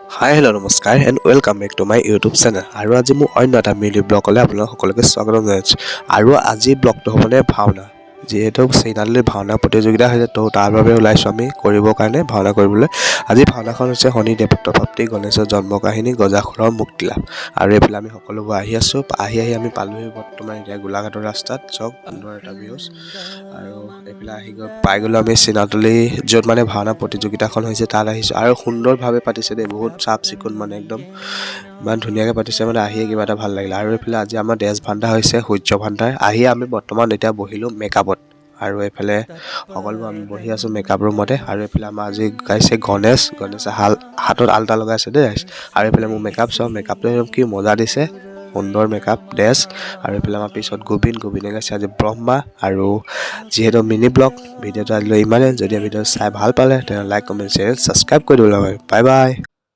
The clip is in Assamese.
হাই হেল্ল' নমস্কাৰ and welcome back to my YouTube channel আৰু আজি মোৰ অন্য এটা মিউজিক ব্লগলৈ আপোনালোক সকলোকে স্বাগতম জনাইছোঁ আৰু আজি ব্লগটো হ'বনে ভাওনা যিহেতু চেইনালীৰ ভাওনা প্ৰতিযোগিতা হৈছে তো তাৰ বাবে ওলাইছোঁ আমি কৰিবৰ কাৰণে ভাওনা কৰিবলৈ আজি ভাওনাখন হৈছে শনিদেৱ পুত্ৰপ্ৰাপ্তি গণেশৰ জন্ম কাহিনী গজাসুৰৰ মুক্তিলাভ আৰু এইফালে আমি সকলোবোৰ আহি আমি পালোহি বৰ্তমান এতিয়া গোলাঘাটৰ ৰাস্তাত চক সুন্দৰ এটা ভিউজ আৰু এইফালে পাই গ'লোঁ আমি চিনাতলি য'ত মানে ভাওনা প্ৰতিযোগিতাখন হৈছে তাত আহিছোঁ আৰু সুন্দৰভাৱে পাতিছে দেই বহুত চাফ চিকুণ মানে একদম ইমান ধুনীয়াকৈ পাতিছে মানে আহিয়ে কিবা এটা ভাল লাগিলে আৰু এইফালে আজি আমাৰ ড্ৰেছ ভাণ্ডাৰ হৈছে সূৰ্য ভাণ্ডাৰ আহি আমি বৰ্তমান এতিয়া বহিলোঁ মেকআপত আৰু এইফালে সকলোবোৰ আমি বহি আছোঁ মেকআপ ৰুমতে আৰু এইফালে আমাৰ আজি গাইছে গণেশে হাতত আলতা লগাইছে দেই আৰু এইফালে মোৰ মেকআপটো একদম কি মজা দিছে সুন্দৰ মেকআপ ড্ৰেছ আৰু এইফালে আমাৰ পিছত গোবিনে গাইছে আজি ব্ৰহ্মা আৰু যিহেতু মিনি ব্লগ ভিডিঅ'টো আজিলৈ ইমানেই যদি ভিডিঅ' চাই ভাল পালে তেনে লাইক কমেণ্ট শ্বেয়াৰ ছাবস্ক্ৰাইব কৰি দিবলৈ হয় বাই বাই।